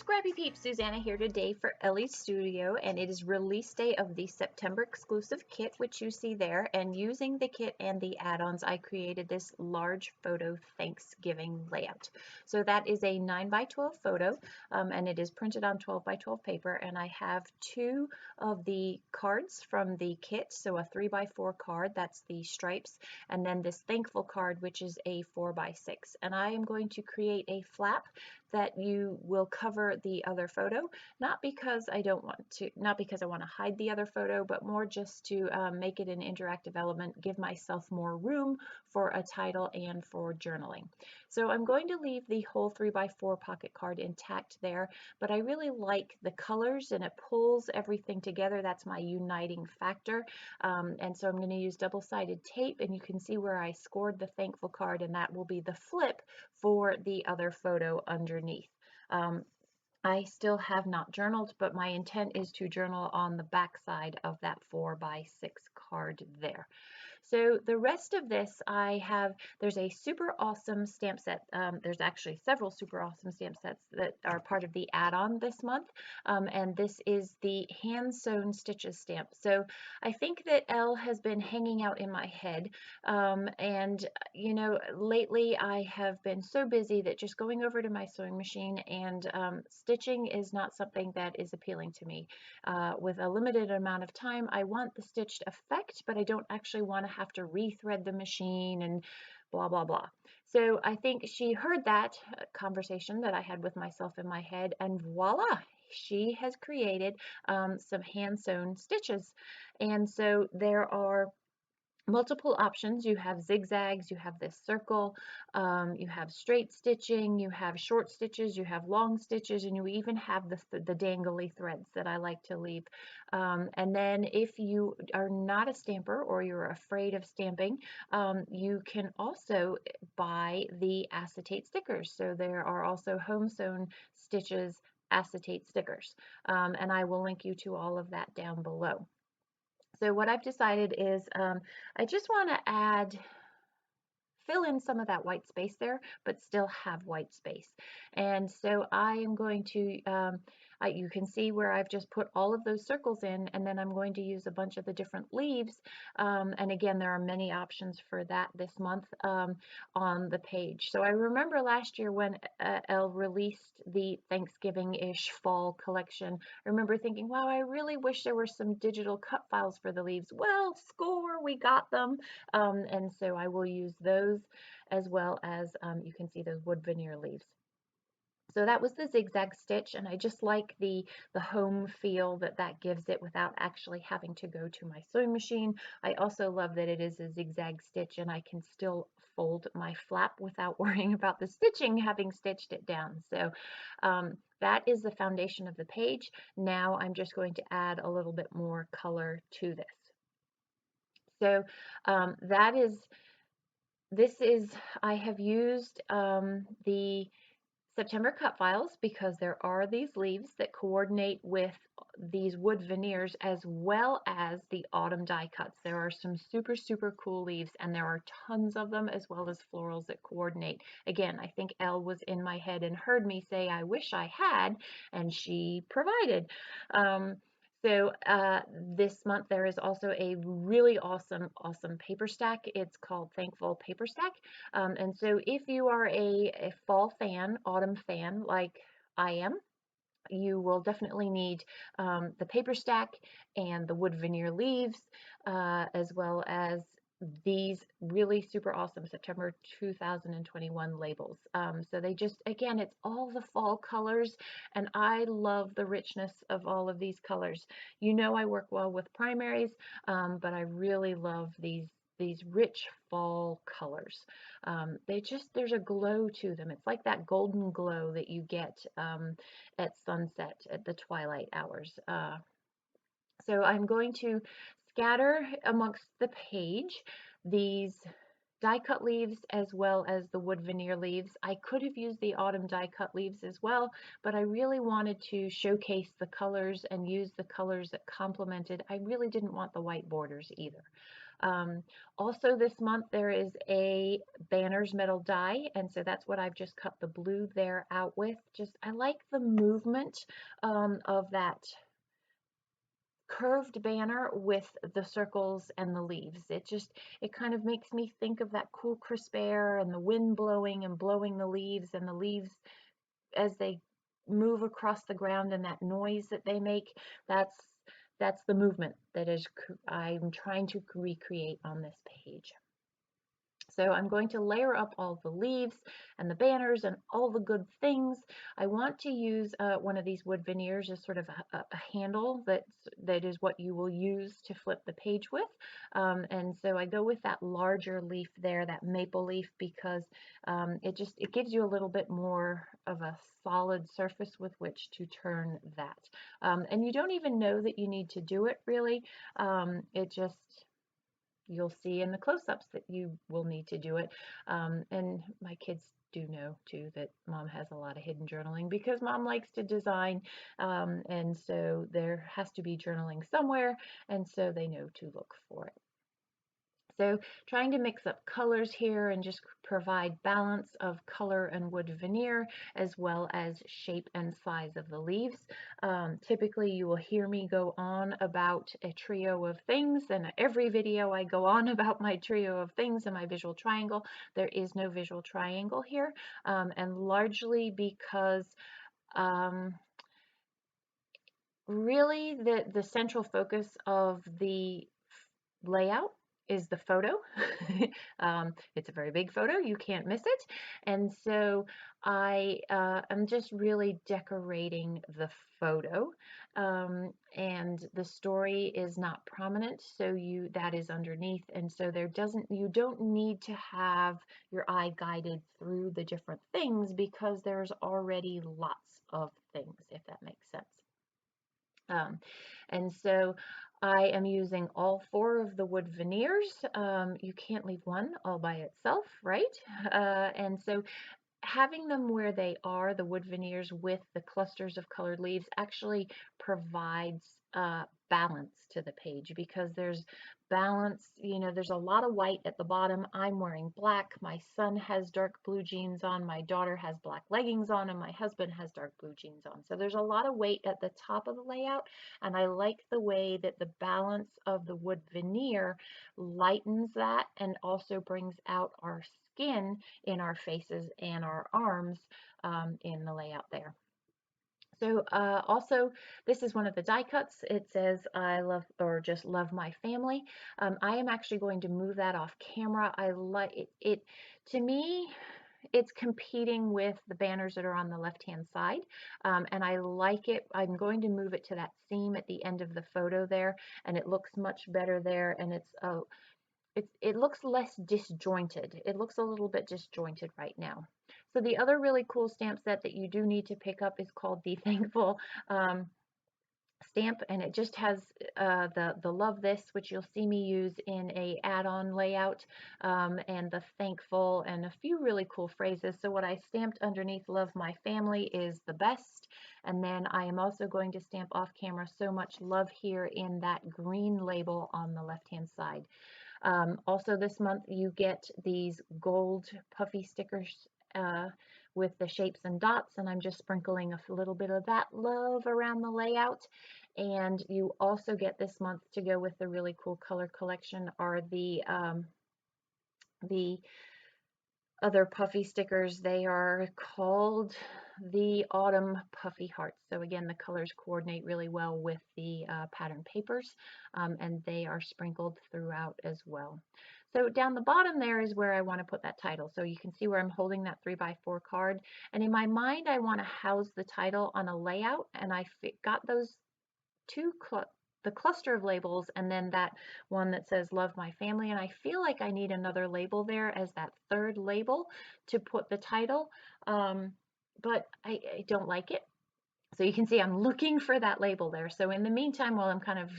Scrappy Peeps, Suzanna here today for Ellie's Studio, and it is release day of the September exclusive kit, which you see there. And using the kit and the add-ons, I created this large photo Thanksgiving layout. So that is a 9 by 12 photo, and it is printed on 12 by 12 paper. And I have two of the cards from the kit, so a 3 by 4 card, that's the stripes, and then this thankful card, which is a 4 by 6. And I am going to create a flap that you will cover the other photo, not because I want to hide the other photo, but more just to make it an interactive element, give myself more room for a title and for journaling. So I'm going to leave the whole 3 by 4 pocket card intact there, but I really like the colors and it pulls everything together. That's my uniting factor. And so I'm going to use double-sided tape, and you can see where I scored the thankful card, and that will be the flip for the other photo underneath. I still have not journaled, but my intent is to journal on the back side of that 4 by 6 card there. So the rest of this, there's a super awesome stamp set. There's actually several super awesome stamp sets that are part of the add-on this month. And this is the hand sewn stitches stamp. So I think that Elle has been hanging out in my head. And you know, lately I have been so busy that just going over to my sewing machine and stitching is not something that is appealing to me. With a limited amount of time, I want the stitched effect, but I don't actually want to have to rethread the machine and blah, blah, blah. So I think she heard that conversation that I had with myself in my head, and voila, she has created some hand sewn stitches. And so there are multiple options. You have zigzags, you have this circle, you have straight stitching, you have short stitches, you have long stitches, and you even have the dangly threads that I like to leave. And then if you are not a stamper or you're afraid of stamping, you can also buy the acetate stickers. So there are also home sewn stitches acetate stickers, and I will link you to all of that down below. So what I've decided is I just want to fill in some of that white space there, but still have white space. And so I am going to, you can see where I've just put all of those circles in, and then I'm going to use a bunch of the different leaves. And again, there are many options for that this month on the page. So I remember last year when Elle released the Thanksgiving-ish fall collection, I remember thinking, wow, I really wish there were some digital cut files for the leaves. Well, score, we got them. And so I will use those, as well as you can see those wood veneer leaves. So that was the zigzag stitch, and I just like the home feel that that gives it without actually having to go to my sewing machine. I also love that it is a zigzag stitch and I can still fold my flap without worrying about the stitching having stitched it down. So that is the foundation of the page. Now I'm just going to add a little bit more color to this. So I have used the September cut files because there are these leaves that coordinate with these wood veneers, as well as the autumn die cuts. There are some super, super cool leaves, and there are tons of them, as well as florals that coordinate. Again, I think Elle was in my head and heard me say, I wish I had, and she provided. So this month there is also a really awesome paper stack. It's called Thankful Paper Stack. And so if you are a fall fan, autumn fan like I am, you will definitely need the paper stack and the wood veneer leaves, as well as these really super awesome September 2021 labels. So they just, again, it's all the fall colors, and I love the richness of all of these colors. You know, I work well with primaries, but I really love these rich fall colors. There's a glow to them. It's like that golden glow that you get at sunset, at the twilight hours. So I'm going to scatter amongst the page these die cut leaves as well as the wood veneer leaves. I could have used the autumn die cut leaves as well, but I really wanted to showcase the colors and use the colors that complemented. I really didn't want the white borders either. Um, Also this month there is a banners metal die, and so that's what I've just cut the blue there out with. Just I like the movement of that curved banner with the circles and the leaves. It kind of makes me think of that cool crisp air and the wind blowing and blowing the leaves, and the leaves as they move across the ground and that noise that they make. That's the movement that is I'm trying to recreate on this page. So I'm going to layer up all the leaves and the banners and all the good things. I want to use one of these wood veneers as sort of a handle that is what you will use to flip the page with. And so I go with that larger leaf there, that maple leaf, because it gives you a little bit more of a solid surface with which to turn that. And you don't even know that you need to do it really. It just You'll see in the close-ups that you will need to do it. And my kids do know too that mom has a lot of hidden journaling because mom likes to design, and so there has to be journaling somewhere, and so they know to look for it. So trying to mix up colors here and just provide balance of color and wood veneer, as well as shape and size of the leaves. Typically you will hear me go on about a trio of things, and every video I go on about my trio of things and my visual triangle. There is no visual triangle here, and largely because really the central focus of the layout is the photo. It's a very big photo, you can't miss it. And so I am just really decorating the photo, and the story is not prominent, so that is underneath, and so you don't need to have your eye guided through the different things because there's already lots of things, if that makes sense. And so I am using all 4 of the wood veneers. You can't leave one all by itself, right? And so having them where they are, the wood veneers with the clusters of colored leaves, actually provides balance to the page, because there's balance, there's a lot of white at the bottom. I'm wearing black. My son has dark blue jeans on. My daughter has black leggings on, and my husband has dark blue jeans on. So there's a lot of weight at the top of the layout, and I like the way that the balance of the wood veneer lightens that and also brings out our skin in our faces and our arms in the layout there. So also, this is one of the die cuts. It says I love, or just love my family. I am actually going to move that off camera. I like it. To me, it's competing with the banners that are on the left-hand side, and I like it. I'm going to move it to that seam at the end of the photo there, and it looks much better there, and it looks less disjointed. It looks a little bit disjointed right now. So the other really cool stamp set that you do need to pick up is called the Thankful stamp, and it just has the love this, which you'll see me use in a add-on layout, and the thankful, and a few really cool phrases. So what I stamped underneath love my family is the best, and then I am also going to stamp off camera so much love here in that green label on the left hand side. Also this month you get these gold puffy stickers with the shapes and dots, and I'm just sprinkling a little bit of that love around the layout. And you also get this month, to go with the really cool color collection, are the other puffy stickers. They are called the Autumn Puffy Hearts. So again, the colors coordinate really well with the pattern papers, and they are sprinkled throughout as well. So down the bottom there is where I want to put that title. So you can see where I'm holding that 3x4 card, and in my mind I want to house the title on a layout, and I got those the cluster of labels, and then that one that says love my family, and I feel like I need another label there as that third label to put the title, but I don't like it. So you can see I'm looking for that label there. So in the meantime, while I'm kind of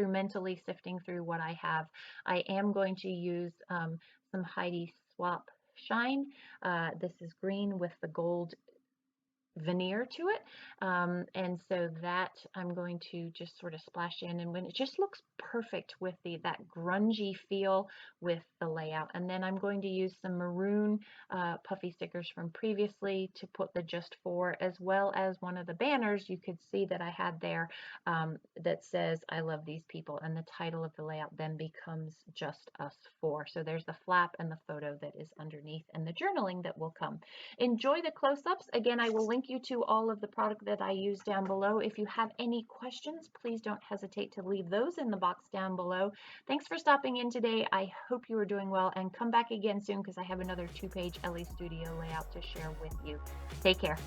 mentally sifting through what I have, I am going to use some Heidi Swap Shine. This is green with the gold veneer to it. And so that I'm going to just sort of splash in, and when it just looks perfect with that grungy feel with the layout. And then I'm going to use some maroon puffy stickers from previously to put the just for, as well as one of the banners you could see that I had there that says I love these people, and the title of the layout then becomes just us four. So there's the flap and the photo that is underneath, and the journaling that will come. Enjoy the close-ups. Again, I will link you to all of the product that I use down below. If you have any questions, please don't hesitate to leave those in the box down below. Thanks for stopping in today. I hope you are doing well, and come back again soon because I have another 2-page Elle Studio layout to share with you. Take care.